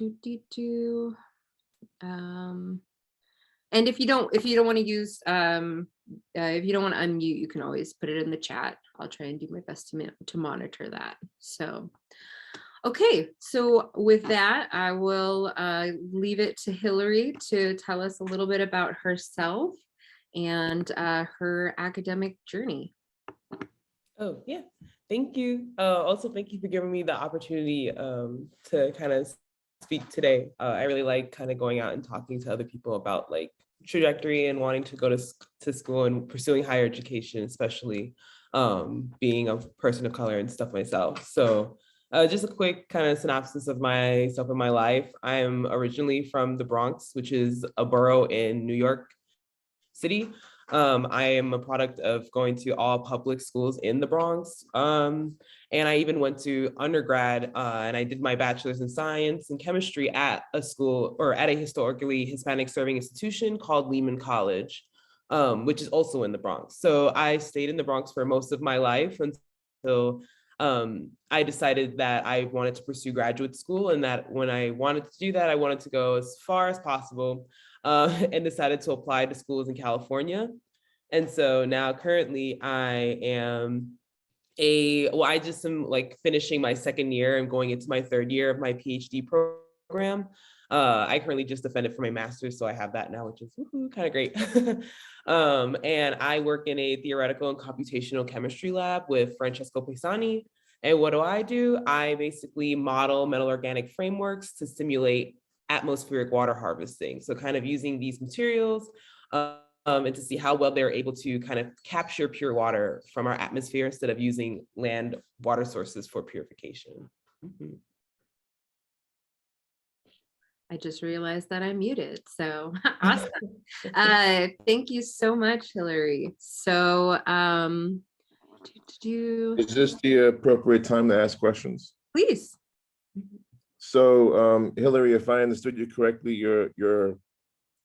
do, do, do. And if you don't want to use, if you don't want to unmute, you can always put it in the chat. I'll try and do my best to monitor that. So, okay. So with that, I will leave it to Hilliary to tell us a little bit about herself and her academic journey. Oh, yeah. Thank you. Also, thank you for giving me the opportunity to kind of speak today. I really like kind of going out and talking to other people about like trajectory and wanting to go to school and pursuing higher education, especially being a person of color and stuff myself. So just a quick kind of synopsis of myself and my life. I am originally from the Bronx, which is a borough in New York City. I am a product of going to all public schools in the Bronx. And I even went to undergrad and I did my bachelor's in science and chemistry at a school or at a historically Hispanic serving institution called Lehman College, which is also in the Bronx. So I stayed in the Bronx for most of my life until I decided that I wanted to pursue graduate school, and that when I wanted to do that, I wanted to go as far as possible. And decided to apply to schools in California. And so now currently I am I just am like finishing my second year. I'm going into my third year of my PhD program. I currently just defended for my master's, so I have that now, which is kind of great. And I work in a theoretical and computational chemistry lab with Francesco Pisani. And what do? I basically model metal organic frameworks to simulate atmospheric water harvesting. So kind of using these materials and to see how well they're able to kind of capture pure water from our atmosphere instead of using land water sources for purification. Mm-hmm. I just realized that I'm muted. So awesome. Thank you so much, Hilliary. So is this the appropriate time to ask questions? Please. So Hilliary, if I understood you correctly, you're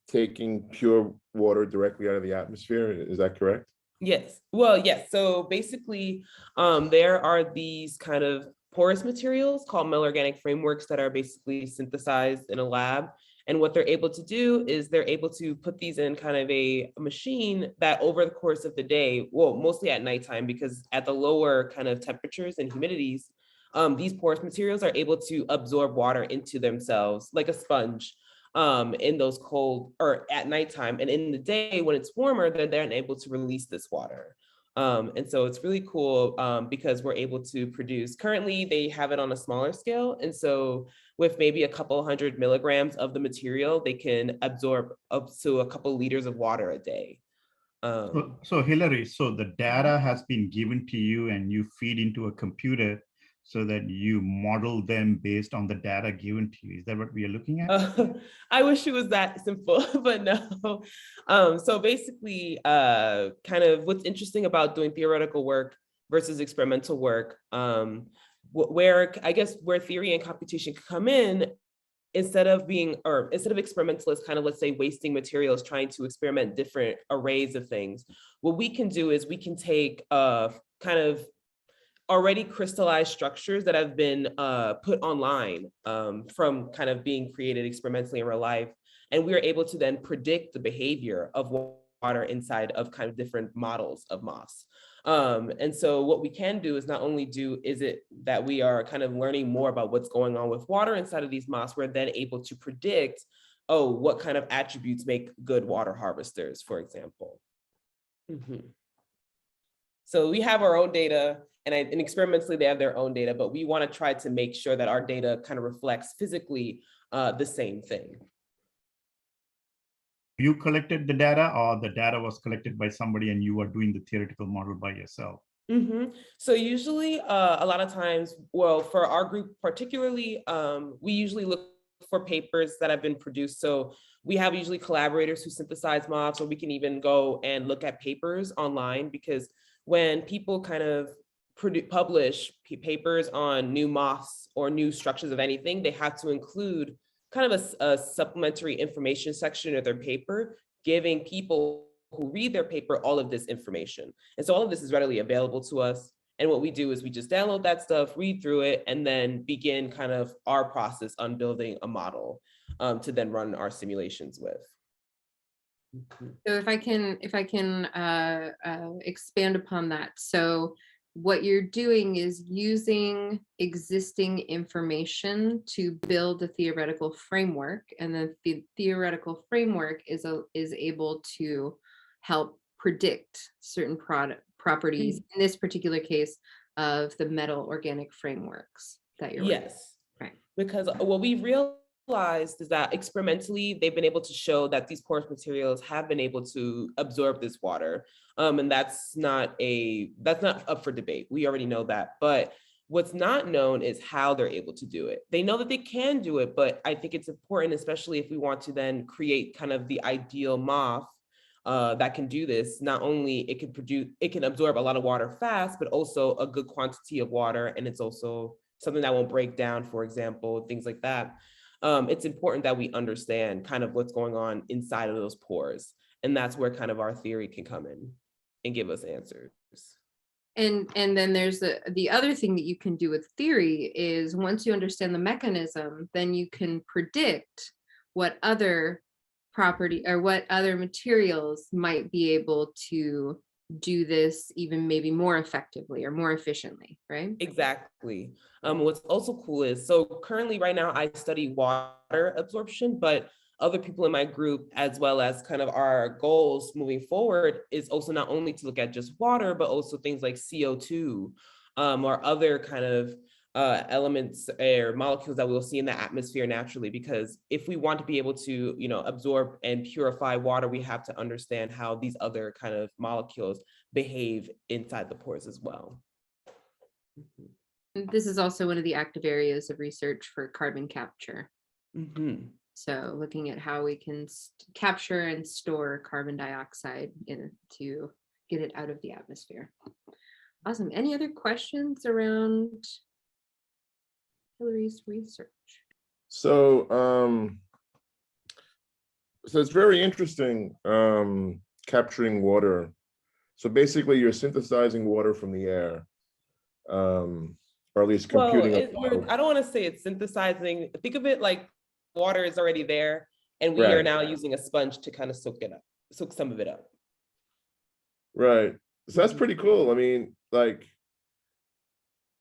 taking pure water directly out of the atmosphere. Is that correct? Yes. Well, yes. So basically, there are these kind of porous materials called metal organic frameworks that are basically synthesized in a lab. And what they're able to do is they're able to put these in kind of a machine that over the course of the day, well, mostly at nighttime, because at the lower kind of temperatures and humidities, these porous materials are able to absorb water into themselves like a sponge in those cold or at nighttime. And in the day when it's warmer, they're then able to release this water. And so it's really cool because we're able to produce, currently they have it on a smaller scale. And so with maybe a couple 100 milligrams of the material, they can absorb up to a couple liters of water a day. So Hilliary, so the data has been given to you and you feed into a computer so that you model them based on the data given to you. Is that what we are looking at? I wish it was that simple, but no. So basically, kind of what's interesting about doing theoretical work versus experimental work, where I guess where theory and computation come in, instead of experimentalists kind of, let's say, wasting materials, trying to experiment different arrays of things, what we can do is we can take kind of already crystallized structures that have been put online from kind of being created experimentally in real life. And we are able to then predict the behavior of water inside of kind of different models of moss. And so what we can do is not only is it that we are kind of learning more about what's going on with water inside of these moss, we're then able to predict, what kind of attributes make good water harvesters, for example. Mm-hmm. So we have our own data, and experimentally they have their own data, but we want to try to make sure that our data kind of reflects physically the same thing. You collected the data, or the data was collected by somebody and you are doing the theoretical model by yourself? Mm-hmm. So usually a lot of times, well, for our group particularly, we usually look for papers that have been produced. So we have usually collaborators who synthesize mobs, or we can even go and look at papers online, because when people kind of publish papers on new moths or new structures of anything, they have to include kind of a supplementary information section of their paper, giving people who read their paper all of this information. And so all of this is readily available to us. And what we do is we just download that stuff, read through it, and then begin kind of our process on building a model to then run our simulations with. So if I can expand upon that. So what you're doing is using existing information to build a theoretical framework, and then the theoretical framework is able to help predict certain properties, in this particular case, of the metal organic frameworks that you're working. Yes. Right. Because what we realized is that experimentally, they've been able to show that these porous materials have been able to absorb this water. And that's not up for debate. We already know that. But what's not known is how they're able to do it. They know that they can do it, but I think it's important, especially if we want to then create kind of the ideal moth that can do this. Not only it can absorb a lot of water fast, but also a good quantity of water. And it's also something that won't break down, for example, things like that. It's important that we understand kind of what's going on inside of those pores. And that's where kind of our theory can come in and give us answers. And then there's the other thing that you can do with theory is once you understand the mechanism, then you can predict what other property or what other materials might be able to do this even maybe more effectively or more efficiently, right? Exactly. What's also cool is, so currently right now I study water absorption, but other people in my group, as well as kind of our goals moving forward, is also not only to look at just water, but also things like CO2 or other kind of elements or molecules that we'll see in the atmosphere naturally. Because if we want to be able to, absorb and purify water, we have to understand how these other kind of molecules behave inside the pores as well. This is also one of the active areas of research for carbon capture. Mm-hmm. So looking at how we can capture and store carbon dioxide to get it out of the atmosphere. Awesome. Any other questions around Hillary's research? So it's very interesting, capturing water. So basically you're synthesizing water from the air, or at least computing. I don't want to say it's synthesizing. Think of it like water is already there, and we Right. are now using a sponge to kind of soak some of it up. Right. So that's pretty cool. I mean, like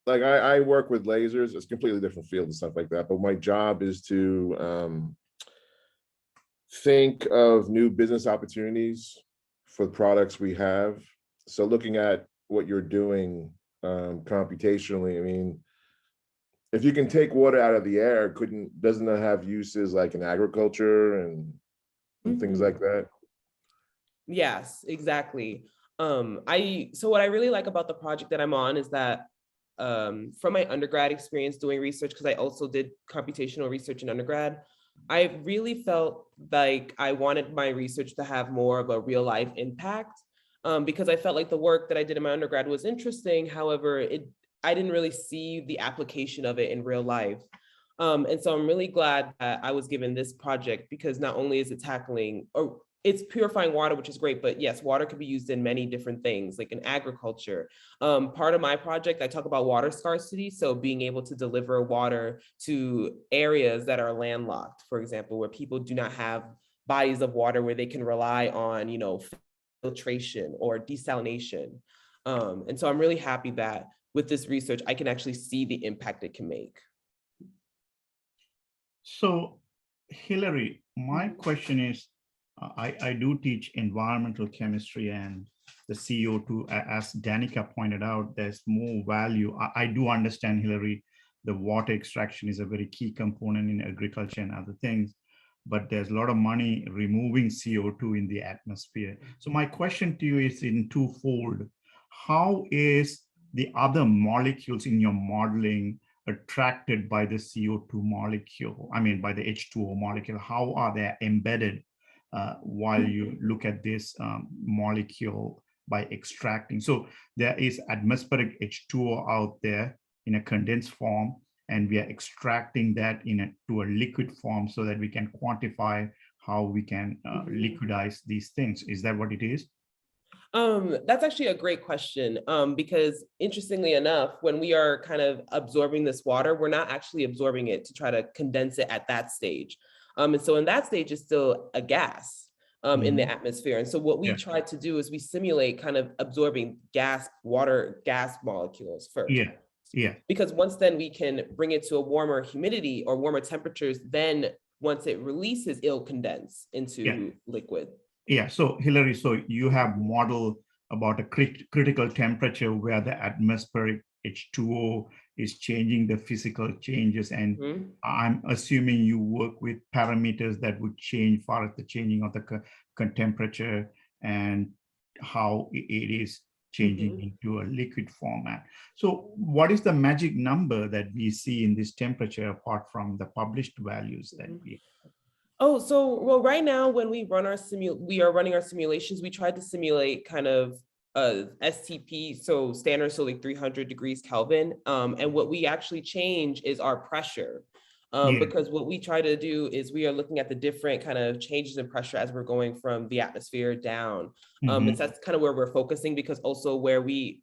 I work with lasers. It's a completely different field and stuff like that. But my job is to think of new business opportunities for the products we have. So looking at what you're doing computationally, I mean, if you can take water out of the air, doesn't it have uses like in agriculture and things like that? Yes, exactly. So what I really like about the project that I'm on is that from my undergrad experience doing research, because I also did computational research in undergrad, I really felt like I wanted my research to have more of a real life impact, because I felt like the work that I did in my undergrad was interesting. However, I didn't really see the application of it in real life. And so I'm really glad that I was given this project, because not only is it it's purifying water, which is great, but yes, water can be used in many different things, like in agriculture. Part of my project, I talk about water scarcity. So being able to deliver water to areas that are landlocked, for example, where people do not have bodies of water where they can rely on, filtration or desalination. And so I'm really happy that with this research, I can actually see the impact it can make. So, Hilary, my question is, I do teach environmental chemistry, and the CO2, as Danica pointed out, there's more value. I do understand, Hilary, the water extraction is a very key component in agriculture and other things, but there's a lot of money removing CO2 in the atmosphere. So my question to you is in twofold. How is the other molecules in your modeling attracted by the CO2 molecule? I mean, by the H2O molecule, how are they embedded while you look at this molecule by extracting? So there is atmospheric H2O out there in a condensed form, and we are extracting that to a liquid form so that we can quantify how we can liquidize these things. Is that what it is? That's actually a great question, because interestingly enough, when we are kind of absorbing this water, we're not actually absorbing it to try to condense it at that stage. And so in that stage, it's still a gas in the atmosphere. And so what we Yeah. try to do is we simulate kind of absorbing gas molecules first. Yeah. Yeah. Because once then we can bring it to a warmer humidity or warmer temperatures, then once it releases, it'll condense into liquid. Yeah, so Hilary, so you have modeled about a critical temperature where the atmospheric H2O is changing the physical changes. And I'm assuming you work with parameters that would change far as the changing of the temperature and how it is changing into a liquid format. So what is the magic number that we see in this temperature apart from the published values that we have? Oh, so well, right now when we run our we are running our simulations, we tried to simulate kind of STP, so standard, so like 300 degrees Kelvin. And what we actually change is our pressure. Because what we try to do is we are looking at the different kind of changes in pressure as we're going from the atmosphere down. And so that's kind of where we're focusing, because also where we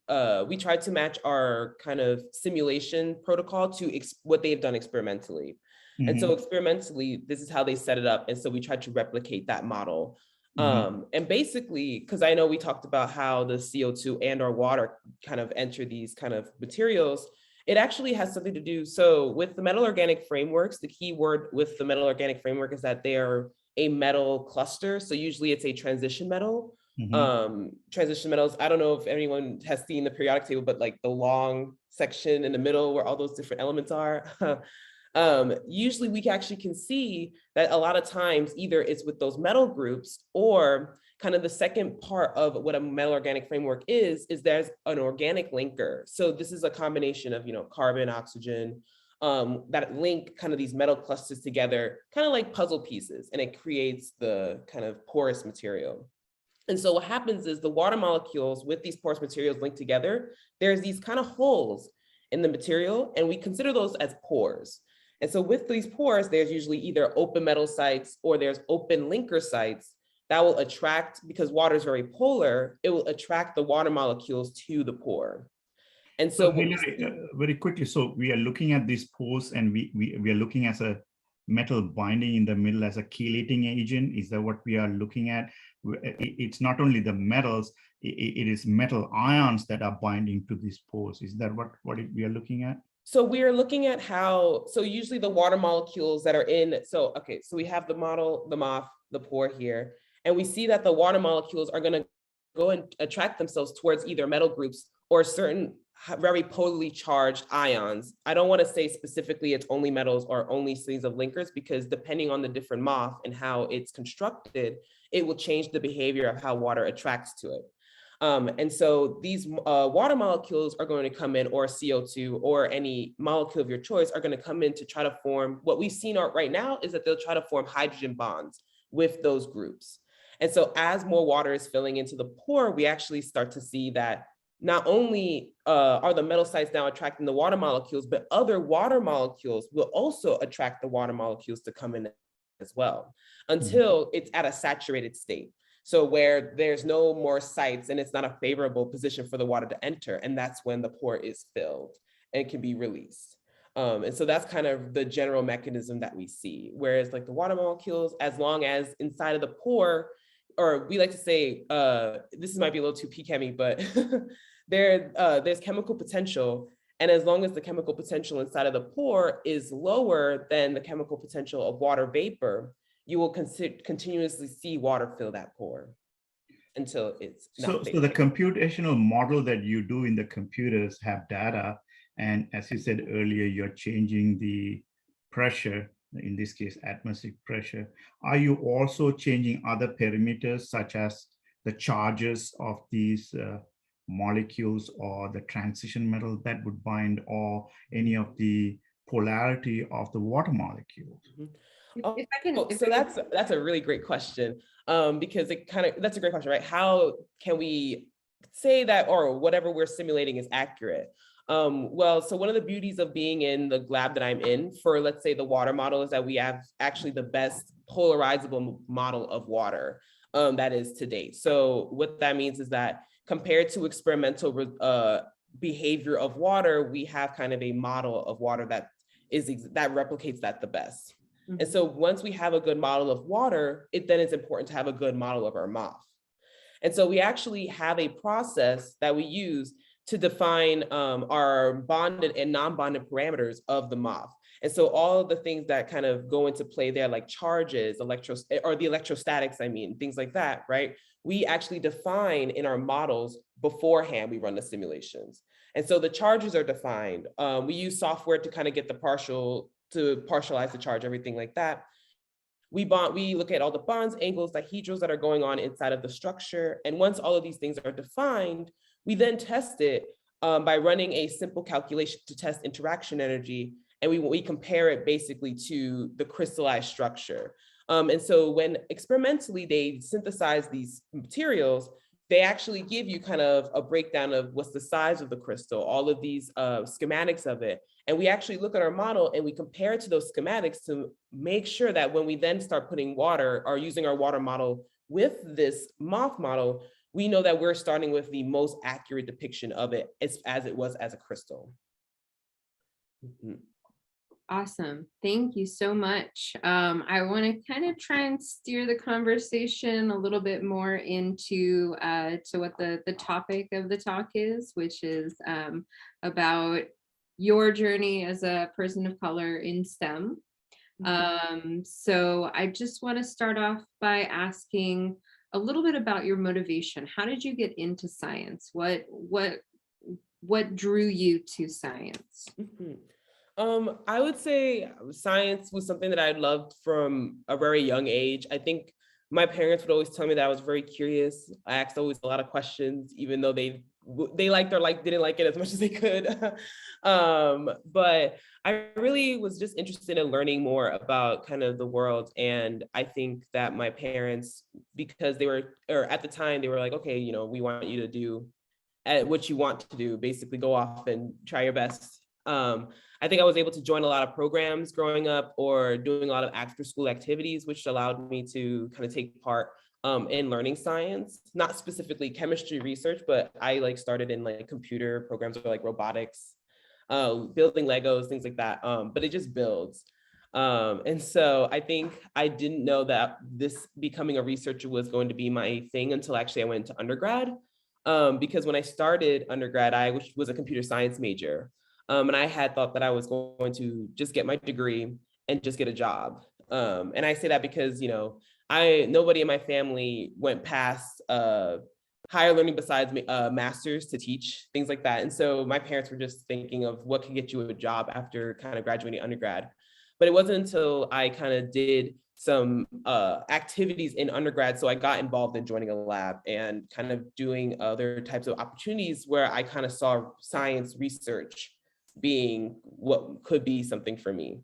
tried to match our kind of simulation protocol to what they've done experimentally. And so experimentally, this is how they set it up. And so we tried to replicate that model. And basically, because I know we talked about how the CO2 and our water kind of enter these kind of materials, it actually has something to do. So with the metal organic frameworks, the key word with the metal organic framework is that they are a metal cluster. So usually it's a transition metal. Transition metals, I don't know if anyone has seen the periodic table, but like the long section in the middle where all those different elements are. Usually we actually can see that a lot of times either it's with those metal groups, or kind of the second part of what a metal organic framework is there's an organic linker. So this is a combination of, carbon, oxygen, that link kind of these metal clusters together, kind of like puzzle pieces, and it creates the kind of porous material. And so what happens is the water molecules with these porous materials linked together, there's these kind of holes in the material, and we consider those as pores. And so with these pores, there's usually either open metal sites or there's open linker sites that will attract, because water is very polar, it will attract the water molecules to the pore. And so very quickly, so we are looking at these pores, and we are looking at a metal binding in the middle as a chelating agent. Is that what we are looking at? It's not only the metals, it is metal ions that are binding to these pores. Is that what we are looking at? So we are looking at how, so usually the water molecules that are in, so we have the model, the MOF, the pore here, and we see that the water molecules are going to go and attract themselves towards either metal groups or certain very polarly charged ions. I don't want to say specifically it's only metals or only series of linkers, because depending on the different MOF and how it's constructed, it will change the behavior of how water attracts to it. And so these water molecules are going to come in, or CO2 or any molecule of your choice are going to come in to try to form, what we've seen right now is that they'll try to form hydrogen bonds with those groups. And so as more water is filling into the pore, we actually start to see that not only are the metal sites now attracting the water molecules, but other water molecules will also attract the water molecules to come in as well, until it's at a saturated state. So where there's no more sites and it's not a favorable position for the water to enter. And that's when the pore is filled and can be released. And so that's kind of the general mechanism that we see. Whereas like the water molecules, as long as inside of the pore, or we like to say, this might be a little too PChemy, but there's chemical potential. And as long as the chemical potential inside of the pore is lower than the chemical potential of water vapor, you will continuously see water fill that pore until it's not. So the computational model that you do in the computers have data. And as you said earlier, you're changing the pressure, in this case, atmospheric pressure. Are you also changing other parameters such as the charges of these molecules or the transition metal that would bind, or any of the polarity of the water molecules? So that's a really great question, because that's a great question, right? How can we say that, or whatever we're simulating is accurate? Well, so one of the beauties of being in the lab that I'm in for, let's say, the water model, is that we have actually the best polarizable model of water. that is to date. So what that means is that compared to experimental behavior of water, we have kind of a model of water that replicates that the best. And so once we have a good model of water, then it's important to have a good model of our MOF. And so we actually have a process that we use to define our bonded and non-bonded parameters of the MOF. And so all of the things that kind of go into play there, like charges, the electrostatics, things like that, right? We actually define in our models beforehand we run the simulations. And so the charges are defined. We use software to kind of get to partialize the charge, everything like that. We look at all the bonds, angles, dihedrals that are going on inside of the structure. And once all of these things are defined, we then test it by running a simple calculation to test interaction energy. And we compare it basically to the crystallized structure. And so when experimentally they synthesize these materials, they actually give you kind of a breakdown of what's the size of the crystal, all of these schematics of it. And we actually look at our model and we compare it to those schematics to make sure that when we then start putting water or using our water model with this MOF model, we know that we're starting with the most accurate depiction of it as it was as a crystal. Awesome. Thank you so much. I want to kind of try and steer the conversation a little bit more into to what the topic of the talk is, which is about your journey as a person of color in STEM. So I just want to start off by asking a little bit about your motivation. How did you get into science? What drew you to science? I would say science was something that I loved from a very young age. I think my parents would always tell me that I was very curious. I asked always a lot of questions, even though they liked or didn't like it as much as they could. But I really was just interested in learning more about kind of the world. And I think that my parents, because at the time they were like, okay, we want you to do what you want to do, basically go off and try your best. I think I was able to join a lot of programs growing up or doing a lot of after school activities, which allowed me to kind of take part in learning science, not specifically chemistry research, but I started in computer programs or robotics, building Legos, things like that. But it just builds. And so I think I didn't know that this becoming a researcher was going to be my thing until actually I went into undergrad. Because when I started undergrad, I was a computer science major. And I had thought that I was going to just get my degree and just get a job. And I say that because, nobody in my family went past higher learning besides master's to teach, things like that. And so my parents were just thinking of what can get you a job after kind of graduating undergrad. But it wasn't until I kind of did some activities in undergrad. So I got involved in joining a lab and kind of doing other types of opportunities where I kind of saw science research being what could be something for me.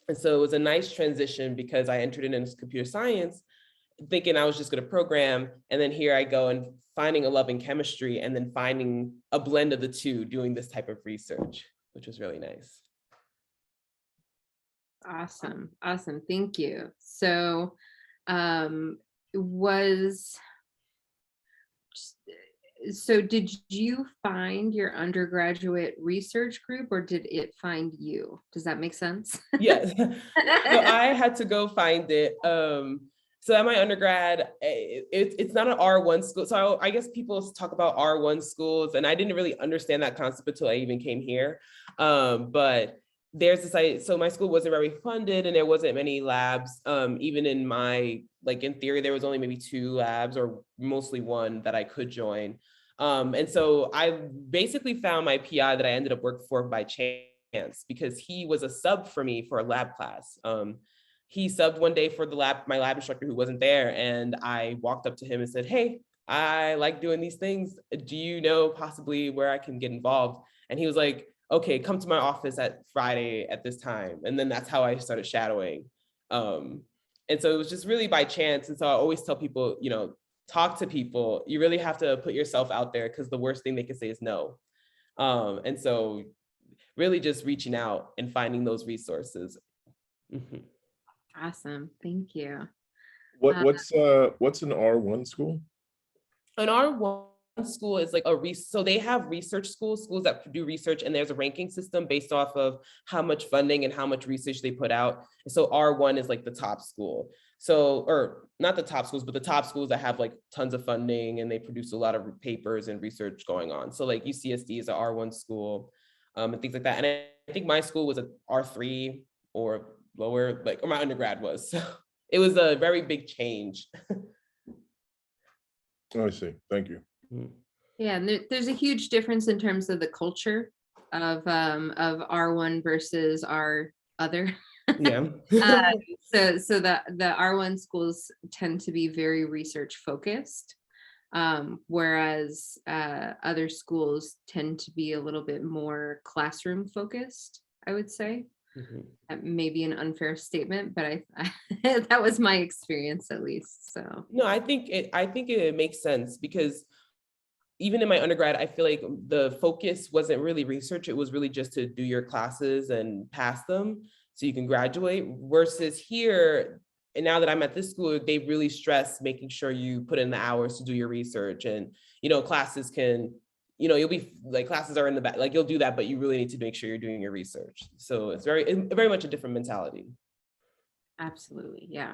And so it was a nice transition because I entered into computer science thinking I was just going to program. And then here I go and finding a love in chemistry and then finding a blend of the two, doing this type of research, which was really nice. Awesome. Thank you. So did you find your undergraduate research group or did it find you? Does that make sense? Yes. So I had to go find it. So at my undergrad, it's not an R1 school. So I guess people talk about R1 schools, and I didn't really understand that concept until I even came here. But there's this, so my school wasn't very funded and there wasn't many labs. Even in my, in theory, there was only maybe 2 labs or mostly 1 that I could join. And so I basically found my PI that I ended up working for by chance because he was a sub for me for a lab class. He subbed one day for my lab instructor who wasn't there. And I walked up to him and said, hey, I like doing these things. Do you know possibly where I can get involved? And he was like, okay, come to my office at Friday at this time. And then that's how I started shadowing. And so it was just really by chance. And so I always tell people, talk to people. You really have to put yourself out there because the worst thing they can say is no. And so really just reaching out and finding those resources. Awesome. Thank you. What's an R1 school? An R1 school is like so they have research schools that do research, and there's a ranking system based off of how much funding and how much research they put out. And so R1 is like the top school. So, or not the top schools, but the top schools that have like tons of funding and they produce a lot of papers and research going on. So like UCSD is an R1 school, and things like that. And I think my school was a R3 or lower, or my undergrad was. So it was a very big change. Oh, I see. Thank you. Yeah, and there's a huge difference in terms of the culture of R1 versus R other. Yeah. So the R1 schools tend to be very research focused, whereas other schools tend to be a little bit more classroom focused, I would say. That may be an unfair statement, but I that was my experience at least. So no, I think it makes sense, because even in my undergrad, I feel like the focus wasn't really research. It was really just to do your classes and pass them so you can graduate. Versus here, and now that I'm at this school, they really stress making sure you put in the hours to do your research. And, classes can, you'll be like, classes are in the back, like you'll do that, but you really need to make sure you're doing your research. So it's very much a different mentality. absolutely, yeah.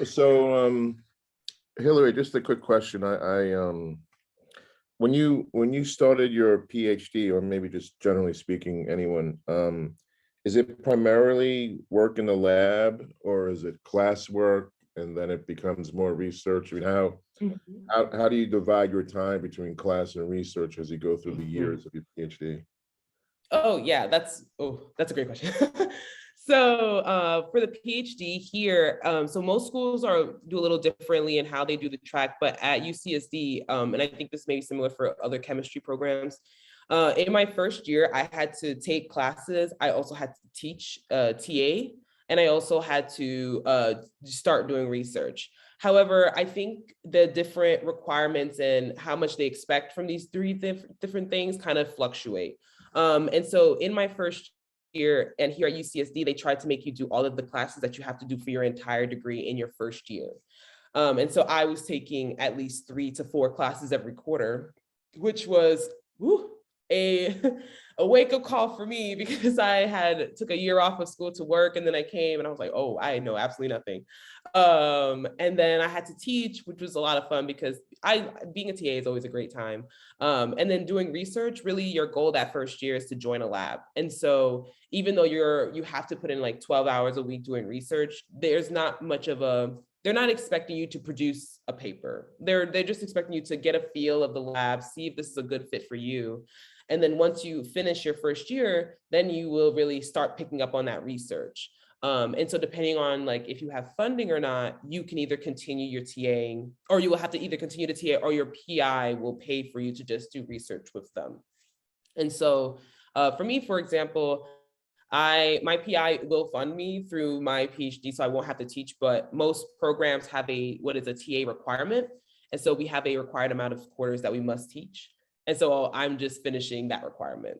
So, Hilary, just a quick question. When you started your PhD, or maybe just generally speaking, anyone, is it primarily work in the lab, or is it classwork and then it becomes more research? I mean, how do you divide your time between class and research as you go through the years of your PhD? Oh yeah, that's a great question. So for the PhD here, so most schools do a little differently in how they do the track, but at UCSD, and I think this may be similar for other chemistry programs. In my first year, I had to take classes. I also had to teach TA, and I also had to start doing research. However, I think the different requirements and how much they expect from these three different things kind of fluctuate. And so in my first year, and here at UCSD, they tried to make you do all of the classes that you have to do for your entire degree in your first year. And so I was taking at least 3 to 4 classes every quarter, which was a wake-up call for me, because I took a year off of school to work, and then I came and I was like, oh, I know absolutely nothing. And then I had to teach, which was a lot of fun, because being a TA is always a great time. And then doing research, really your goal that first year is to join a lab. And so even though you have to put in like 12 hours a week doing research, there's not much of they're not expecting you to produce a paper. They're just expecting you to get a feel of the lab, see if this is a good fit for you. And then once you finish your first year, then you will really start picking up on that research. And so depending on like if you have funding or not, you can either continue your TAing, or you will have to either continue to TA, or your PI will pay for you to just do research with them. And so for me, for example, my PI will fund me through my PhD, so I won't have to teach, but most programs have what is a TA requirement. And so we have a required amount of quarters that we must teach. And so I'm just finishing that requirement.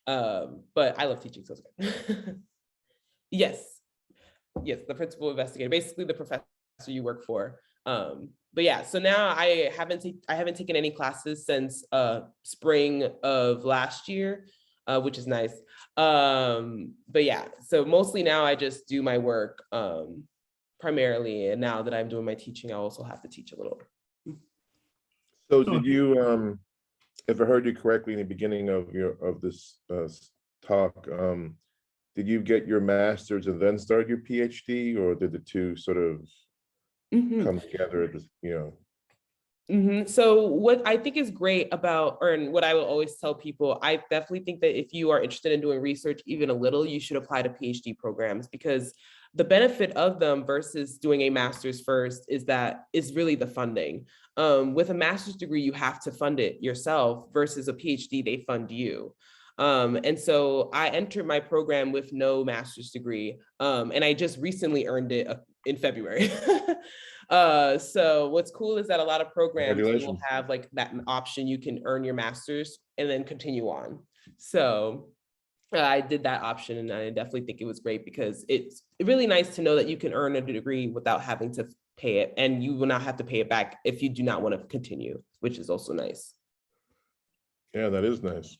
But I love teaching, so it's good. Yes, the principal investigator, basically the professor you work for. But yeah, so now I haven't taken any classes since spring of last year, which is nice. But yeah, so mostly now I just do my work primarily, and now that I'm doing my teaching, I also have to teach a little. So did you, if I heard you correctly in the beginning of this talk, did you get your master's and then start your PhD, or did the two sort of come together at this, So what I think is great about, and what I will always tell people, I definitely think that if you are interested in doing research even a little, you should apply to PhD programs, because the benefit of them versus doing a master's first is really the funding. With a master's degree, you have to fund it yourself, versus a PhD, they fund you. And so I entered my program with no master's degree, and I just recently earned it in February. So what's cool is that a lot of programs will have like that option. You can earn your master's and then continue on. So I did that option, and I definitely think it was great, because it's really nice to know that you can earn a degree without having to pay it, and you will not have to pay it back if you do not want to continue, which is also nice. Yeah, that is nice.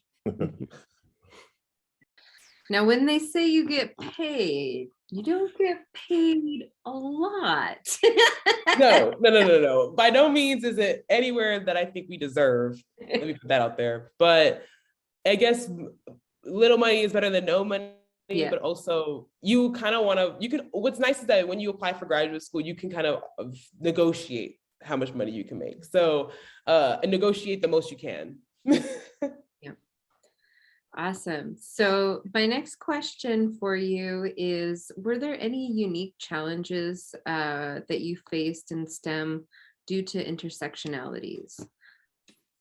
Now, when they say you get paid, you don't get paid a lot. No. By no means is it anywhere that I think we deserve. Let me put that out there. But I guess little money is better than no money. Yeah. But also you kind of want to, what's nice is that when you apply for graduate school, you can kind of negotiate how much money you can make. So and negotiate the most you can. Yeah. Awesome. So my next question for you is, were there any unique challenges that you faced in STEM due to intersectionalities?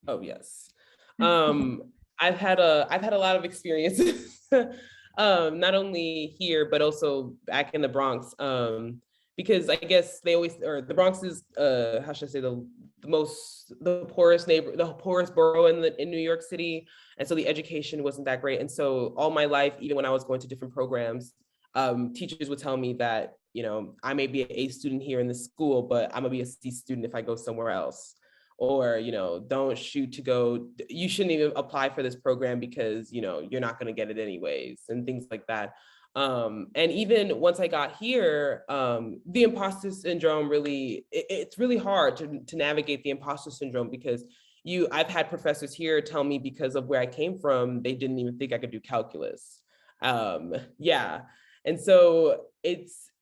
Oh, yes. I've had a lot of experiences, not only here, but also back in the Bronx. Because I guess they always, or the Bronx is, how should I say, the poorest borough in New York City. And so the education wasn't that great. And so all my life, even when I was going to different programs, teachers would tell me that, I may be an A student here in the school, but I'm gonna be a C student if I go somewhere else. Or, don't shoot to go, you shouldn't even apply for this program because, you're not gonna get it anyways, and things like that. And even once I got here, the imposter syndrome it's really hard to navigate the imposter syndrome, because I've had professors here tell me because of where I came from, they didn't even think I could do calculus. Yeah. And so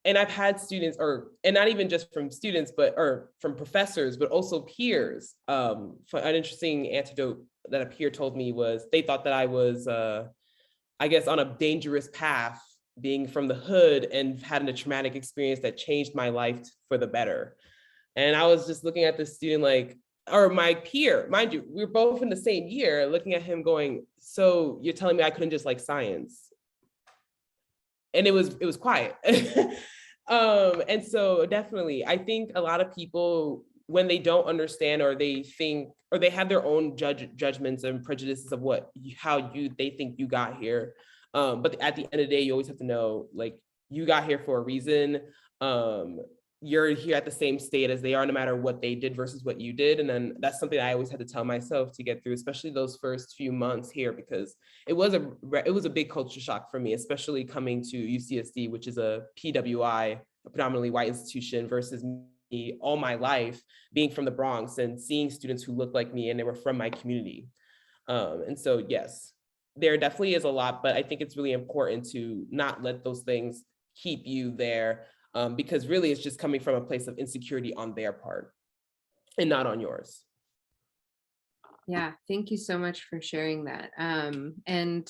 and I've had students, and not even just from students, or from professors, but also peers. An interesting anecdote that a peer told me was they thought that I was, I guess, on a dangerous path, being from the hood and having a traumatic experience that changed my life for the better. And I was just looking at this student or my peer, mind you, we were both in the same year, looking at him going, so you're telling me I couldn't just like science? And it was quiet. And so definitely, I think a lot of people, when they don't understand, or they think, or they have their own judgments and prejudices of they think you got here. But at the end of the day, you always have to know, you got here for a reason. You're here at the same state as they are, no matter what they did versus what you did. And then that's something I always had to tell myself to get through, especially those first few months here, because it was a big culture shock for me, especially coming to UCSD, which is a PWI, a predominantly white institution, versus me all my life being from the Bronx and seeing students who looked like me and they were from my community. And so, yes, there definitely is a lot, but I think it's really important to not let those things keep you there. Because really it's just coming from a place of insecurity on their part and not on yours. Yeah, thank you so much for sharing that. And,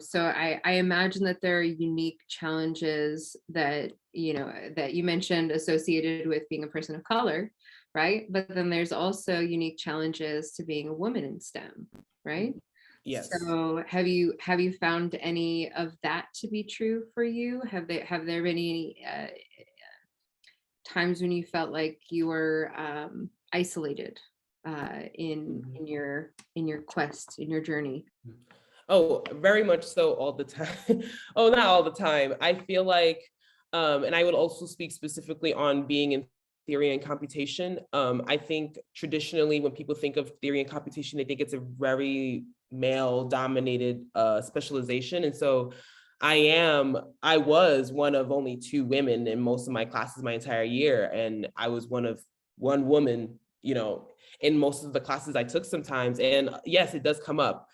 so I imagine that there are unique challenges that, that you mentioned associated with being a person of color, right? But then there's also unique challenges to being a woman in STEM, right? Yes. So have you found any of that to be true for you? Have there been any times when you felt like you were isolated in your quest, in your journey? Oh, very much so, all the time. Oh, not all the time. I feel like, and I would also speak specifically on being in theory and computation. I think traditionally when people think of theory and computation, they think it's a very male dominated specialization. And so I was one of only 2 women in most of my classes my entire year. And I was one woman, in most of the classes I took sometimes. And yes, it does come up.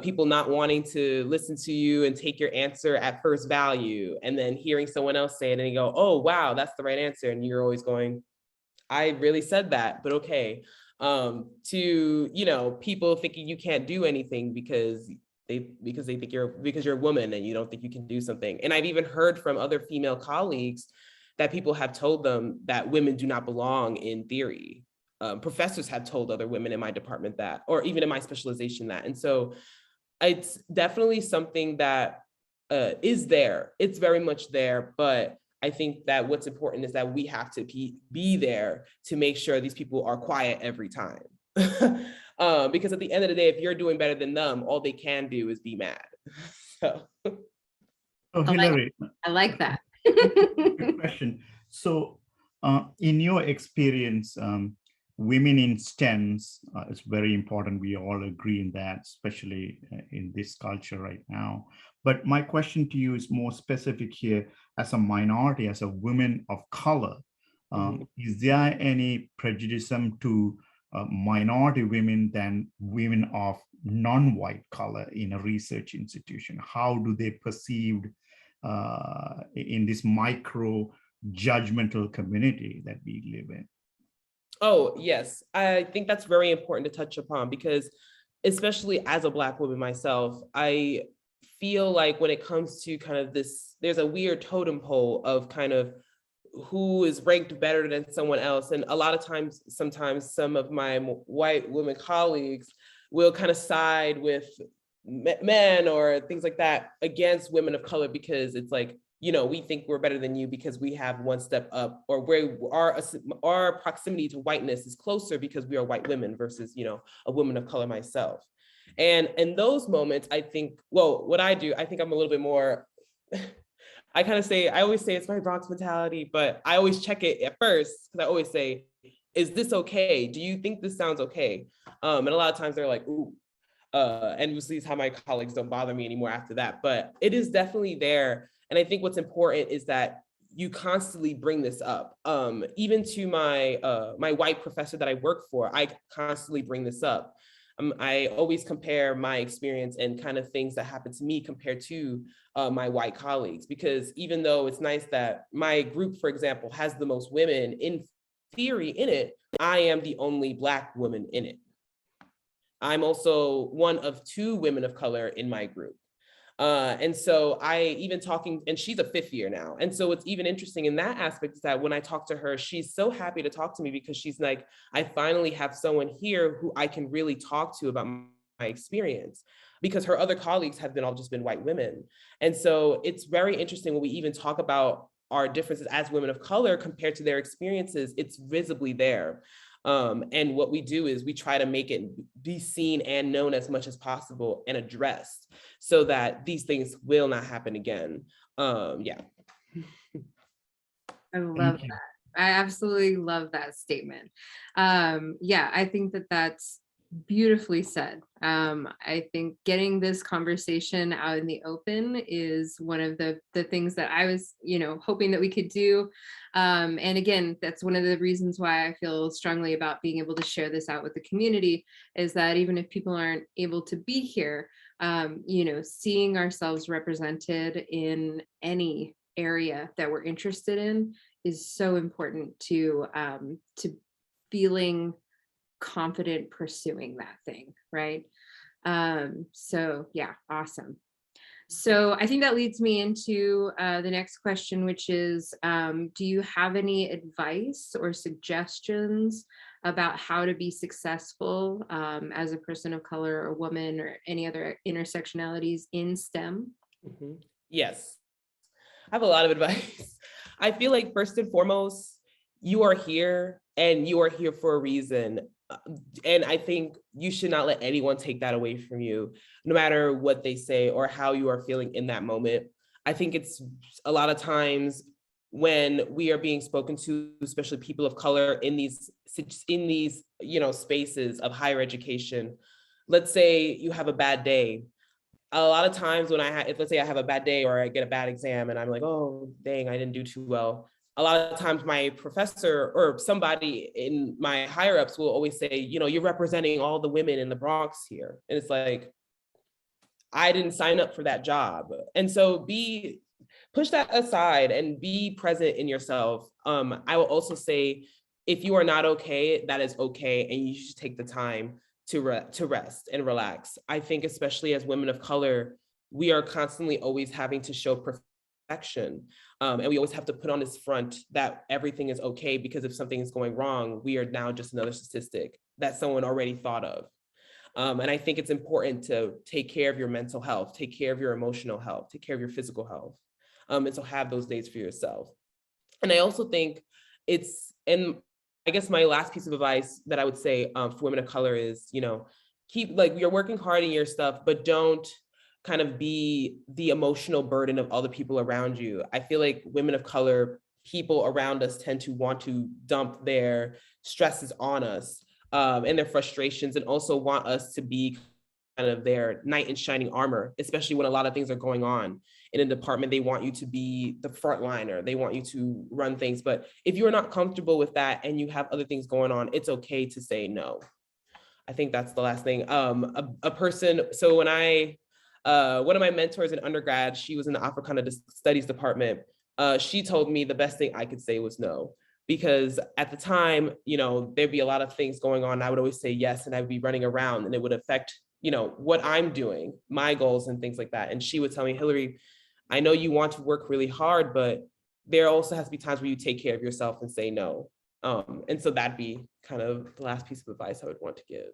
People not wanting to listen to you and take your answer at first value, and then hearing someone else say it and you go, oh, wow, that's the right answer. And you're always going, I really said that, but okay. To, people thinking you can't do anything because they think you're a woman and you don't think you can do something. And I've even heard from other female colleagues that people have told them that women do not belong in theory. Professors have told other women in my department that, or even in my specialization that. And so it's definitely something that is there. It's very much there, but I think that what's important is that we have to be there to make sure these people are quiet every time. Because at the end of the day, if you're doing better than them, all they can do is be mad. So. Oh, Hilary. I like that. Good question. So In your experience, women in STEMs is very important. We all agree in that, especially in this culture right now. But my question to you is more specific here. As a minority, as a woman of color, is there any prejudice to minority women than women of non-white color in a research institution? How do they perceived in this micro judgmental community that we live in? Oh, yes. I think that's very important to touch upon because especially as a Black woman myself, I feel like when it comes to kind of this, there's a weird totem pole of kind of who is ranked better than someone else. And a lot of times, sometimes some of my white women colleagues will kind of side with men or things like that against women of color because it's like, you know, we think we're better than you because we have one step up, or where our proximity to whiteness is closer because we are white women versus, you know, a woman of color myself. And in those moments, I think, well, what I do, I think I'm a little bit more, I always say it's my Bronx mentality, but I always check it at first because I always say, is this okay? Do you think this sounds okay? And a lot of times they're like, ooh. And you'll see how my colleagues don't bother me anymore after that, but it is definitely there. And I think what's important is that you constantly bring this up. Even to my my white professor that I work for, I constantly bring this up. I always compare my experience and kind of things that happen to me compared to my white colleagues, because even though it's nice that my group, for example, has the most women in theory in it, I am the only Black woman in it. I'm also one of 2 women of color in my group. And so and she's a 5th year now. And so what's even interesting in that aspect is that when I talk to her, she's so happy to talk to me because she's like, I finally have someone here who I can really talk to about my experience, because her other colleagues have all just been white women. And so it's very interesting when we even talk about our differences as women of color compared to their experiences, it's visibly there. And what we do is we try to make it be seen and known as much as possible and addressed so that these things will not happen again. Yeah. I love that. I absolutely love that statement. Yeah, I think that that's beautifully said. I think getting this conversation out in the open is one of the things that I was, hoping that we could do. And again, that's one of the reasons why I feel strongly about being able to share this out with the community, is that even if people aren't able to be here, seeing ourselves represented in any area that we're interested in is so important to feeling confident pursuing that thing, right? So yeah, awesome. So I think that leads me into the next question, which is, do you have any advice or suggestions about how to be successful as a person of color or woman or any other intersectionalities in STEM? Yes, I have a lot of advice. I feel like first and foremost, you are here and you are here for a reason. And I think you should not let anyone take that away from you, no matter what they say or how you are feeling in that moment. I think it's a lot of times when we are being spoken to, especially people of color in these spaces of higher education. Let's say you have a bad day. A lot of times when let's say I have a bad day or I get a bad exam and I'm like, oh, dang, I didn't do too well. A lot of times my professor or somebody in my higher ups will always say, you're representing all the women in the Bronx here. And it's like, I didn't sign up for that job. And so push that aside and be present in yourself. I will also say, if you are not okay, that is okay. And you should take the time to rest and relax. I think especially as women of color, we are constantly always having to show perfection. And we always have to put on this front that everything is okay, because if something is going wrong, we are now just another statistic that someone already thought of. And I think it's important to take care of your mental health, take care of your emotional health, take care of your physical health. And so have those days for yourself. And I also think and I guess my last piece of advice that I would say for women of color is, keep, you're working hard in your stuff, but don't kind of be the emotional burden of other people around you. I feel like women of color people around us tend to want to dump their stresses on us, and their frustrations, and also want us to be kind of their knight in shining armor, especially when a lot of things are going on in a department. They want you to be the frontliner. They want you to run things. But if you're not comfortable with that and you have other things going on, it's okay to say no. I think that's the last thing. A person, so when one of my mentors in undergrad, she was in the Africana Studies department. She told me the best thing I could say was no, because at the time, there'd be a lot of things going on. I would always say yes, and I would be running around, and it would affect, what I'm doing, my goals and things like that. And she would tell me, Hilliary, I know you want to work really hard, but there also has to be times where you take care of yourself and say no. And so that'd be kind of the last piece of advice I would want to give.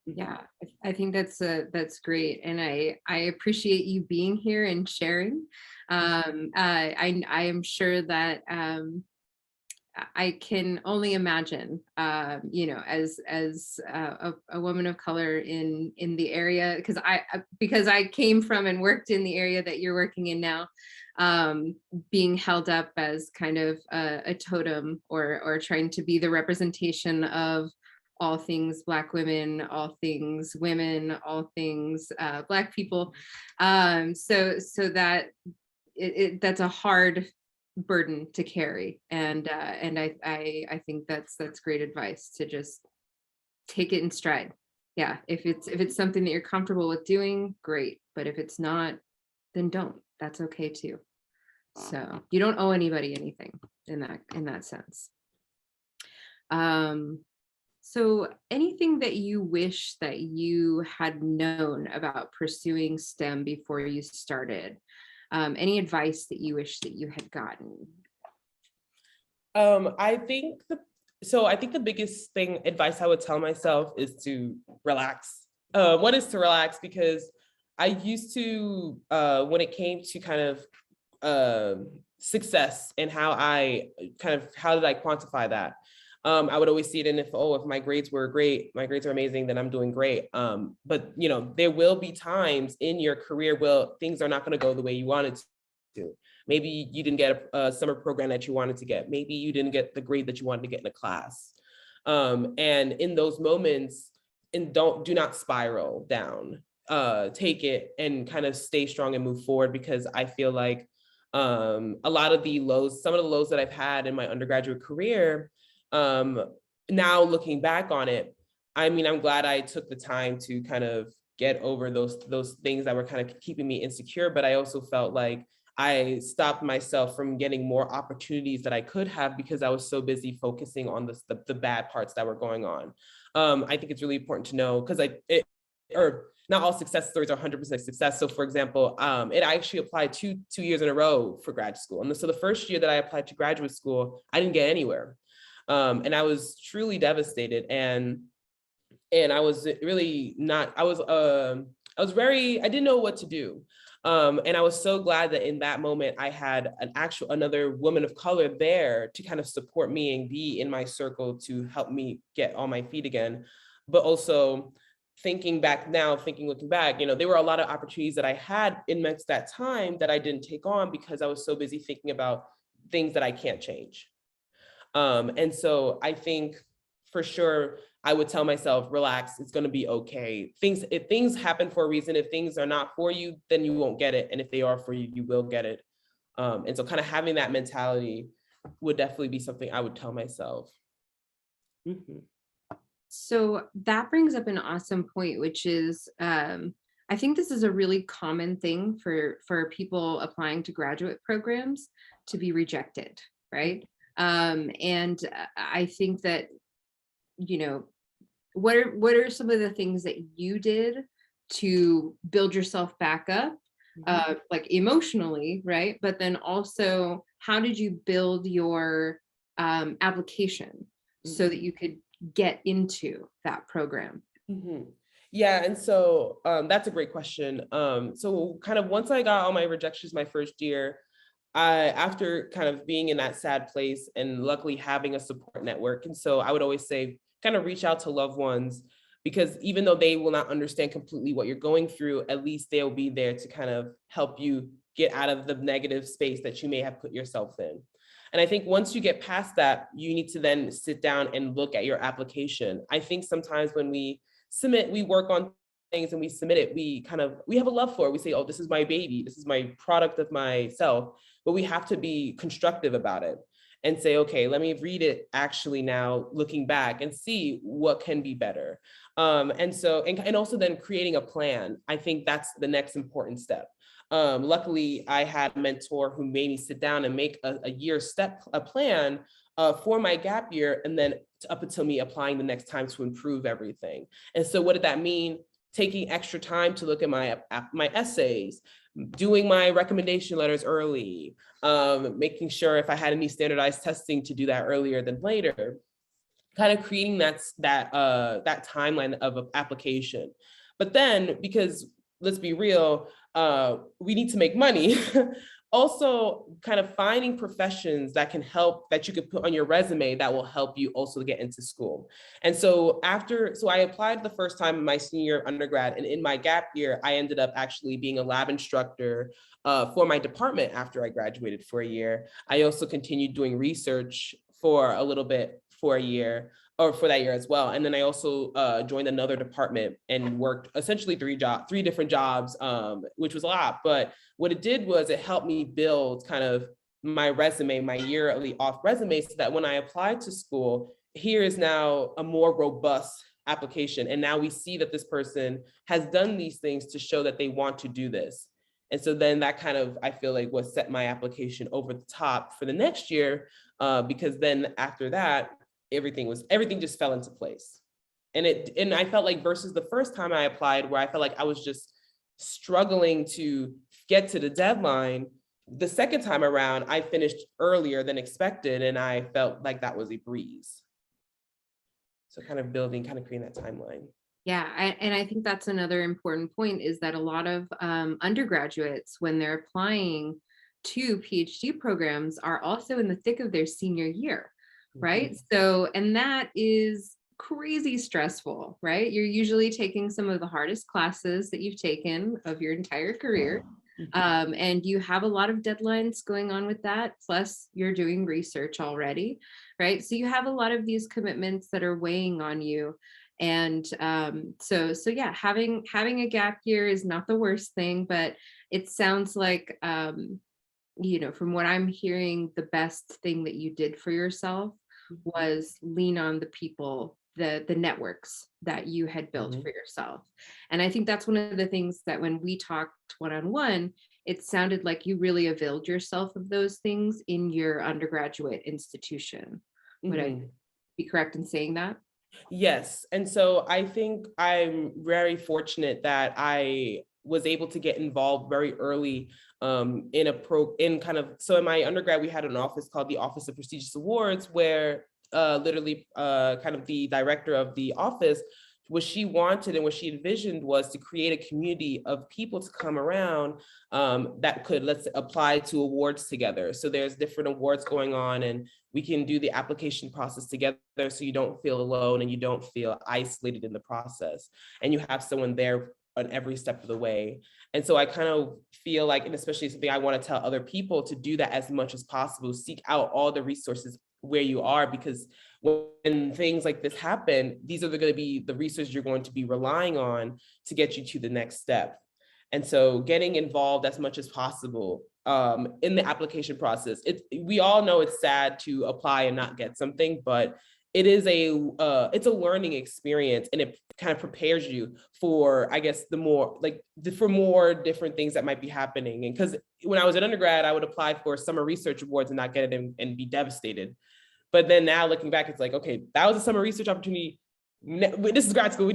Yeah, I think that's great, and I appreciate you being here and sharing. I am sure that I can only imagine, as a woman of color in the area, because I came from and worked in the area that you're working in now, being held up as kind of a totem, or trying to be the representation of all things Black women, all things women, all things Black people. So that that's a hard burden to carry, and I think that's great advice, to just take it in stride. Yeah, if it's something that you're comfortable with doing, great, but if it's not, then don't. That's okay too. So you don't owe anybody anything in that sense. So anything that you wish that you had known about pursuing STEM before you started? Any advice that you wish that you had gotten? I think the biggest advice I would tell myself is to relax. One is to relax, because I used to, when it came to kind of success and how did I quantify that? I would always see it in if my grades were great, my grades are amazing, then I'm doing great. But there will be times in your career where things are not going to go the way you wanted to. Maybe you didn't get a summer program that you wanted to get. Maybe you didn't get the grade that you wanted to get in a class. And in those moments, do not spiral down. Take it and kind of stay strong and move forward, because I feel like a lot of some of the lows that I've had in my undergraduate career, now looking back on it, I'm glad I took the time to kind of get over those things that were kind of keeping me insecure, but I also felt like I stopped myself from getting more opportunities that I could have, because I was so busy focusing on the bad parts that were going on. I think it's really important to know, because not all success stories are 100% success. So for example, I actually applied two years in a row for grad school. And so the first year that I applied to graduate school, I didn't get anywhere. And I was truly devastated, and I was really not, I didn't know what to do. And I was so glad that in that moment I had another woman of color there to kind of support me and be in my circle to help me get on my feet again. But also looking back, there were a lot of opportunities that I had in that time that I didn't take on, because I was so busy thinking about things that I can't change. And so I think for sure, I would tell myself, relax, it's going to be okay. If things happen for a reason, if things are not for you, then you won't get it. And if they are for you, you will get it. And so kind of having that mentality would definitely be something I would tell myself. Mm-hmm. So that brings up an awesome point, which is, I think this is a really common thing for people applying to graduate programs to be rejected, right? And I think that, what are some of the things that you did to build yourself back up, like emotionally, right? But then also, how did you build your application so that you could get into that program? Mm-hmm. Yeah, and so that's a great question. So kind of once I got all my rejections my first year, after kind of being in that sad place and luckily having a support network. And so I would always say, kind of reach out to loved ones, because even though they will not understand completely what you're going through, at least they'll be there to kind of help you get out of the negative space that you may have put yourself in. And I think once you get past that, you need to then sit down and look at your application. I think sometimes when we submit, we work on things and we submit it, we have a love for it. We say, oh, this is my baby, this is my product of myself, but we have to be constructive about it and say, okay, let me read it actually now, looking back, and see what can be better. And also then creating a plan. I think that's the next important step. Luckily, I had a mentor who made me sit down and make a plan for my gap year, and then up until me applying the next time to improve everything. And so what did that mean? Taking extra time to look at my essays, doing my recommendation letters early, making sure if I had any standardized testing to do that earlier than later, kind of creating that timeline of application. But then, because let's be real, we need to make money. Also, kind of finding professions that can help, that you could put on your resume that will help you also get into school. And so I applied the first time in my senior year of undergrad, and in my gap year, I ended up actually being a lab instructor for my department after I graduated for a year. I also continued doing research for a little bit for a year, or for that year as well. And then I also joined another department and worked essentially three different jobs, which was a lot. But what it did was it helped me build kind of my resume, my yearly off resume, so that when I applied to school, here is now a more robust application. And now we see that this person has done these things to show that they want to do this. And so then that kind of, I feel like, was set my application over the top for the next year, because then after that, everything just fell into place. And I felt like, versus the first time I applied, where I felt like I was just struggling to get to the deadline, the second time around, I finished earlier than expected, and I felt like that was a breeze. So kind of creating that timeline. Yeah, and I think that's another important point, is that a lot of undergraduates, when they're applying to PhD programs, are also in the thick of their senior year, right? So, and that is crazy stressful, right? You're usually taking some of the hardest classes that you've taken of your entire career. And you have a lot of deadlines going on with that. Plus you're doing research already, right? So you have a lot of these commitments that are weighing on you. And so yeah, having a gap year is not the worst thing, but it sounds like, from what I'm hearing, the best thing that you did for yourself was lean on the people, the networks that you had built for yourself. And I think that's one of the things that when we talked one-on-one, it sounded like you really availed yourself of those things in your undergraduate institution. Would I be correct in saying that? Yes. And so I think I'm very fortunate that I was able to get involved very early so in my undergrad, we had an office called the Office of Prestigious Awards, where literally kind of the director of the office, what she wanted and what she envisioned was to create a community of people to come around that could, let's apply to awards together. So there's different awards going on, and we can do the application process together, so you don't feel alone and you don't feel isolated in the process, and you have someone there on every step of the way. And so I kind of feel like, and especially something I want to tell other people, to do that as much as possible, seek out all the resources where you are, because when things like this happen, these are going to be the resources you're going to be relying on to get you to the next step. And so getting involved as much as possible in the application process. We all know it's sad to apply and not get something, but it's a learning experience, and it kind of prepares you for, I guess, for more different things that might be happening. And because when I was an undergrad, I would apply for summer research awards and not get it and be devastated. But then now looking back, it's like, okay, that was a summer research opportunity. This is grad school.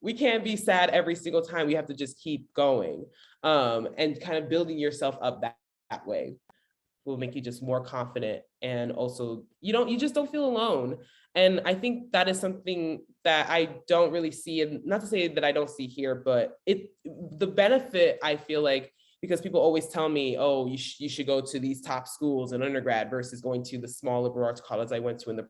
We can't be sad every single time. We have to just keep going, and kind of building yourself up that way will make you just more confident. And also you just don't feel alone. And I think that is something that I don't really see, and not to say that I don't see here, but the benefit, I feel like, because people always tell me, oh, you should go to these top schools in undergrad versus going to the small liberal arts college I went to in the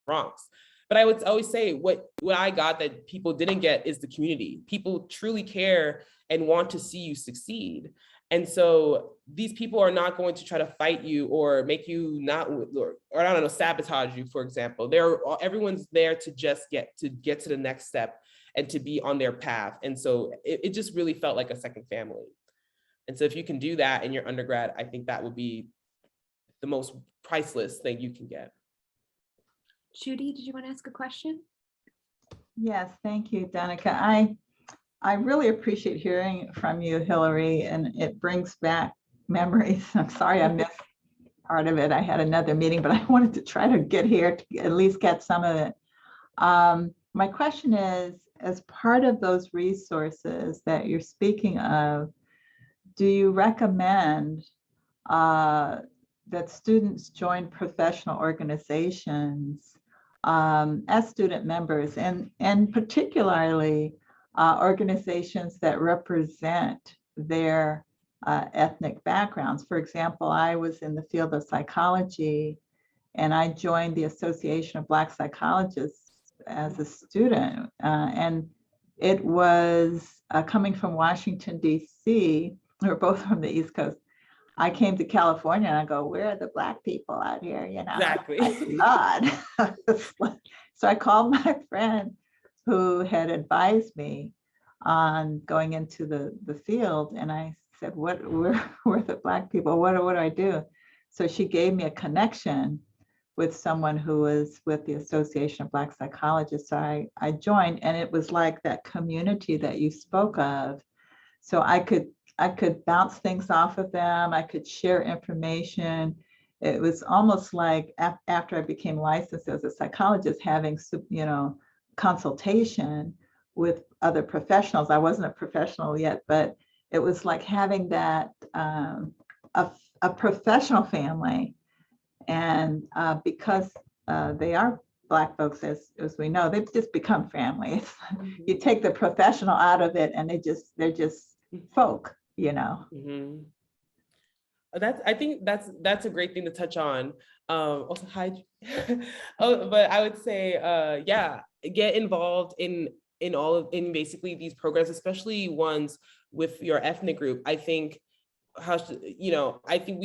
Bronx. But I would always say what I got that people didn't get is the community. People truly care and want to see you succeed. And so these people are not going to try to fight you or make you not, or I don't know, sabotage you, for example. Everyone's there to just get to the next step and to be on their path. And so it just really felt like a second family. And so if you can do that in your undergrad, I think that would be the most priceless thing you can get. Judy, did you want to ask a question? Yes, thank you, Danica. I really appreciate hearing from you, Hilary, and it brings back memories. I'm sorry I missed part of it. I had another meeting, but I wanted to try to get here to at least get some of it. My question is, as part of those resources that you're speaking of, do you recommend that students join professional organizations as student members, and particularly organizations that represent their ethnic backgrounds? For example, I was in the field of psychology, and I joined the Association of Black Psychologists as a student. And it was coming from Washington, D.C. We're both from the East Coast. I came to California and I go, where are the Black people out here? You know, Exactly. God. So I called my friend who had advised me on going into the field. And I said, where are the Black people? What do I do? So she gave me a connection with someone who was with the Association of Black Psychologists. So I joined, and it was like that community that you spoke of. So I could bounce things off of them. I could share information. It was almost like after I became licensed as a psychologist, having, you know, consultation with other professionals. I wasn't a professional yet, but it was like having that a professional family. And because they are Black folks, as we know, they've just become family. You take the professional out of it, and they're just folk, you know. Mm-hmm. I think that's a great thing to touch on. Also, hi. But I would say, yeah, get involved in basically these programs, especially ones with your ethnic group. I think I think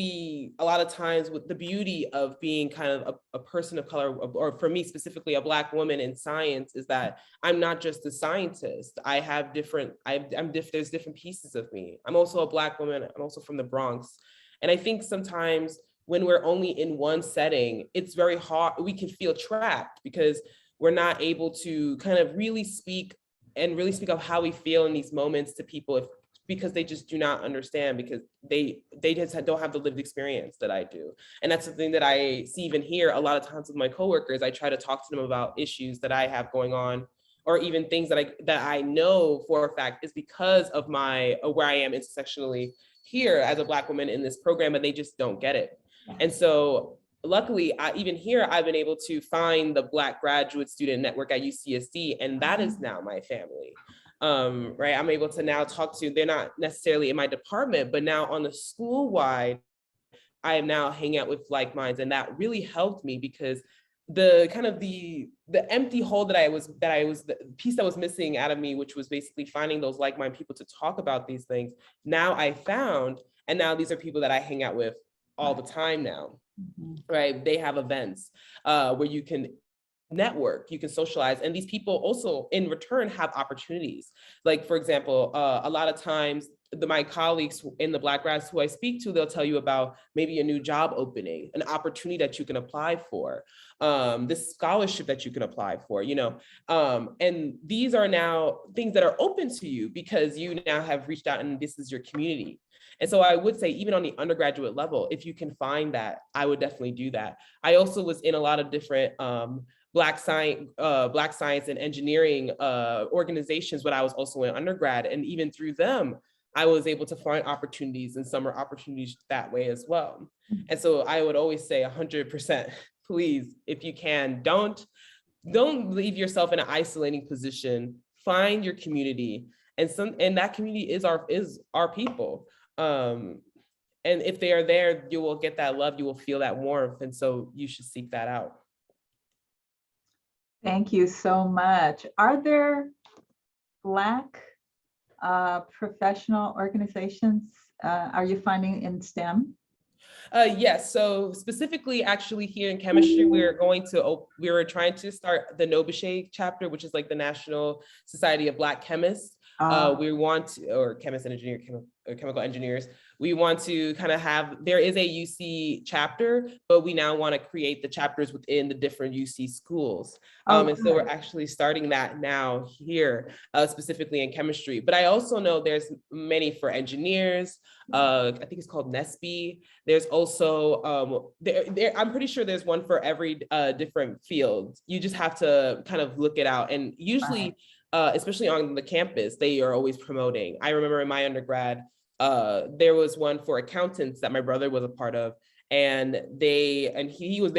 a lot of times, with the beauty of being kind of a person of color, or for me specifically, a Black woman in science, is that I'm not just a scientist. I have there's different pieces of me. I'm also a Black woman. I'm also from the Bronx. And I think sometimes when we're only in one setting, it's very hard. We can feel trapped because we're not able to kind of really speak of how we feel in these moments to people, because they just do not understand, because they just don't have the lived experience that I do. And that's something that I see even here a lot of times with my coworkers. I try to talk to them about issues that I have going on, or even things that I know for a fact is because of where I am intersectionally here as a Black woman in this program, and they just don't get it. And so luckily, even here, I've been able to find the Black Graduate Student Network at UCSD, and that is now my family. Right, I'm able to now talk to, they're not necessarily in my department, but now on the school-wide, I am now hanging out with like minds, and that really helped me, because the kind of the empty hole the piece that was missing out of me, which was basically finding those like-minded people to talk about these things, now I found, and now these are people that I hang out with all the time now. Right, they have events where you can network, you can socialize, and these people also in return have opportunities. Like, for example, a lot of times my colleagues in the Black grads who I speak to, they'll tell you about maybe a new job opening, an opportunity that you can apply for, this scholarship that you can apply for, you know, and these are now things that are open to you because you now have reached out and this is your community. And so I would say, even on the undergraduate level, if you can find that, I would definitely do that. I also was in a lot of different Black science and engineering organizations when I was also in undergrad. And even through them, I was able to find opportunities and summer opportunities that way as well. And so I would always say 100%, please, if you can, don't leave yourself in an isolating position. Find your community, and that community is our people. And if they are there, you will get that love, you will feel that warmth. And so you should seek that out. Thank you so much. Are there Black professional organizations are you finding in STEM? Yes, so specifically actually here in chemistry, we were trying to start the Nobuche chapter, which is like the National Society of Black Chemists. We want to, or chemists and chemical engineers, we want to kind of there is a UC chapter, but we now want to create the chapters within the different UC schools. And so we're actually starting that now here, specifically in chemistry. But I also know there's many for engineers. I think it's called NESB. There's also, I'm pretty sure there's one for every different field. You just have to kind of look it out. And usually, especially on the campus, they are always promoting. I remember in my undergrad, there was one for accountants that my brother was a part of, and they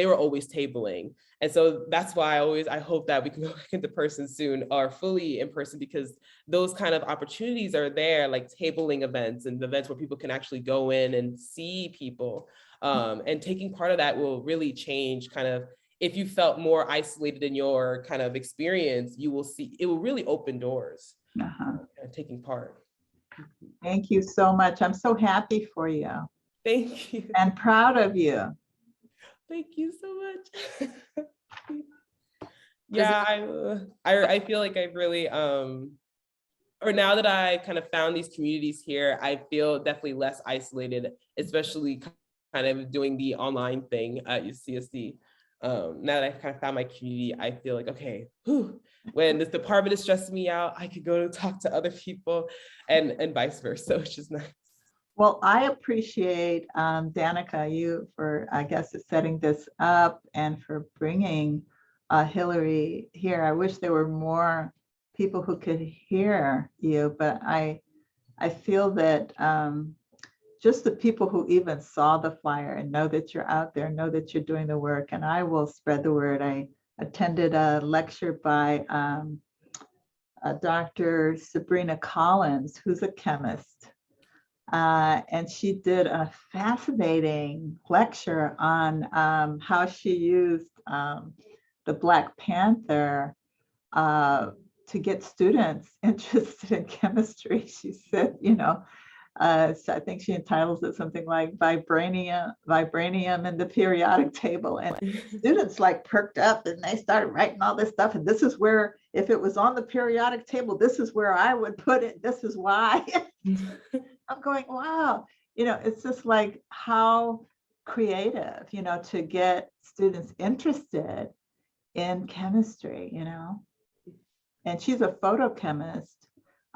were always tabling. And so that's why I hope that we can go back into person soon, or fully in person, because those kind of opportunities are there, like tabling events and events where people can actually go in and see people. And taking part of that will really change kind of, if you felt more isolated in your kind of experience, you will see, it will really open doors, taking part. Thank you so much. I'm so happy for you. Thank you. And proud of you. Thank you so much. Yeah, I feel like I've really, or now that I kind of found these communities here, I feel definitely less isolated, especially kind of doing the online thing at UCSD. Now that I kind of found my community, I feel like, okay, when this department is stressing me out, I could go to talk to other people, and vice versa, which is nice. Well, I appreciate Danica, you for, I guess, setting this up and for bringing Hilliary here. I wish there were more people who could hear you, but I feel that just the people who even saw the flyer and know that you're out there, know that you're doing the work, and I will spread the word. I attended a lecture by Dr. Sabrina Collins, who's a chemist. And she did a fascinating lecture on how she used the Black Panther to get students interested in chemistry. She said, so I think she entitles it something like vibranium in the periodic table. And students like perked up and they started writing all this stuff. And this is where, if it was on the periodic table, this is where I would put it. This is why. I'm going, wow. It's just like how creative, to get students interested in chemistry, And she's a photochemist,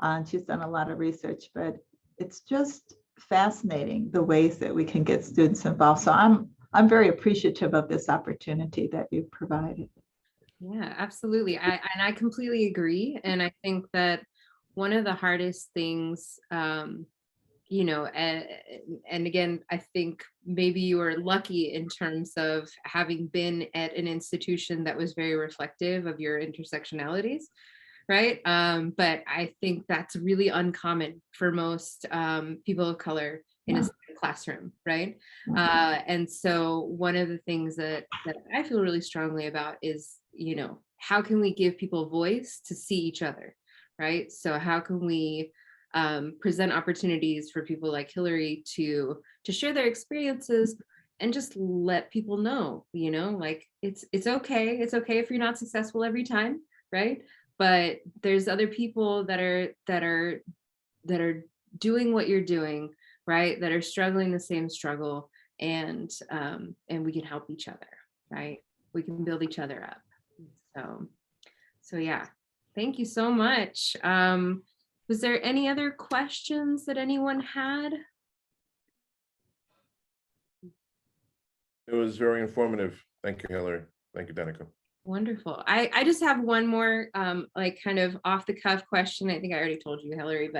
and she's done a lot of research, but it's just fascinating the ways that we can get students involved. So I'm very appreciative of this opportunity that you've provided. Yeah, absolutely. I completely agree. And I think that one of the hardest things, and again, I think maybe you were lucky in terms of having been at an institution that was very reflective of your intersectionalities, right? But I think that's really uncommon for most people of color in a classroom, right? And so one of the things that I feel really strongly about is, how can we give people voice to see each other, right? So how can we present opportunities for people like Hilliary to share their experiences and just let people know, like it's okay. It's okay if you're not successful every time, right? But there's other people that are doing what you're doing, right? That are struggling the same struggle, and we can help each other, right? We can build each other up. So yeah, thank you so much. Was there any other questions that anyone had? It was very informative. Thank you, Hilliary. Thank you, Danica. Wonderful. I just have one more like kind of off the cuff question. I think I already told you, Hilliary,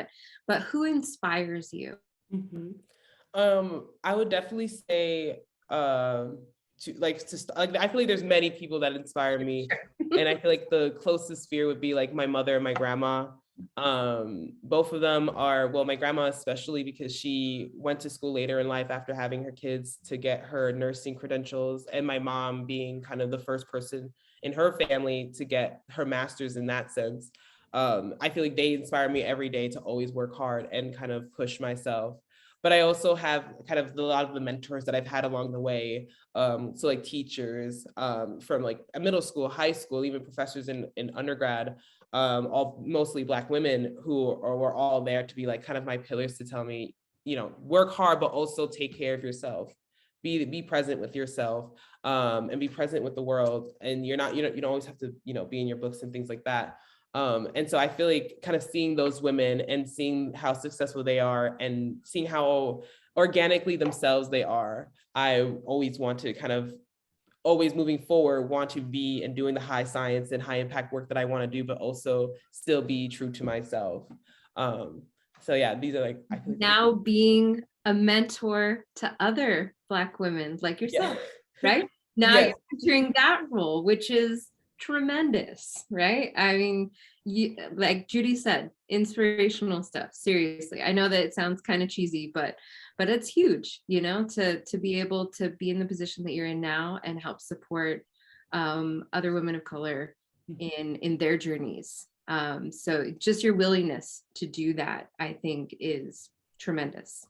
but who inspires you? Mm-hmm. I would definitely say I feel like there's many people that inspire me. And I feel like the closest sphere would be like my mother and my grandma. Both of them are, well, my grandma especially, because she went to school later in life after having her kids to get her nursing credentials, and my mom being kind of the first person in her family to get her master's in that sense. I feel like they inspire me every day to always work hard and kind of push myself. but I also have kind of a lot of the mentors that I've had along the way. So like teachers from like a middle school, high school, even professors in undergrad, all mostly Black women were all there to be like kind of my pillars to tell me, you know, work hard, but also take care of yourself. Be present with yourself, and be present with the world. And you don't always have to, you know, be in your books and things like that. And so I feel like kind of seeing those women and seeing how successful they are and seeing how organically themselves they are, I always want to kind of always moving forward, want to be and doing the high science and high impact work that I want to do, but also still be true to myself. So yeah, these are like, I feel like Now being a mentor to other Black women like yourself, right? Now Yes. you're entering that role, which is tremendous, right? I mean, you, like Judy said, inspirational stuff. Seriously, I know that it sounds kind of cheesy, but it's huge, you know, to be able to be in the position that you're in now and help support other women of color in their journeys. So just your willingness to do that, I think, is tremendous.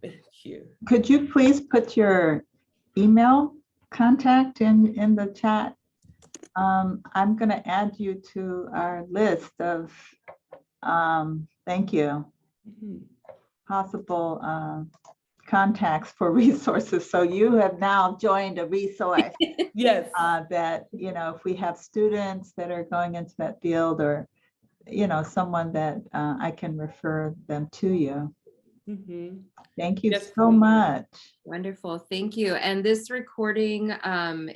Thank you. Could you please put your email contact in the chat? I'm going to add you to our list of, thank you, possible contacts for resources. So you have now joined a resource. Yes. That, you know, if we have students that are going into that field, or, you know, someone that I can refer them to you. Thank you so much. Wonderful, thank you. And this recording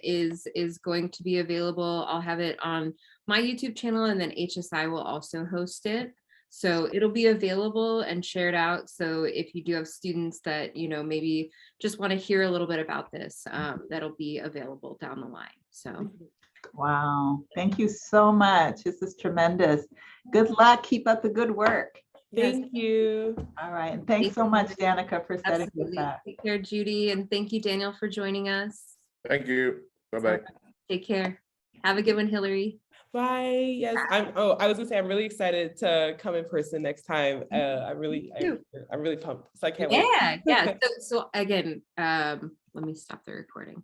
is going to be available. I'll have it on my YouTube channel, and then HSI will also host it. So it'll be available and shared out. So if you do have students that, you know, maybe just want to hear a little bit about this, that'll be available down the line. So. Wow, thank you so much. This is tremendous. Good luck. Keep up the good work. Thank you. All right. And thanks so much, Danica, for setting this up. Take care, Judy. And thank you, Daniel, for joining us. Thank you. Bye-bye. Take care. Have a good one, Hilary. Bye. Yes, I was gonna say I'm really excited to come in person next time. I'm really pumped. So I can't wait. Yeah. So again, let me stop the recording.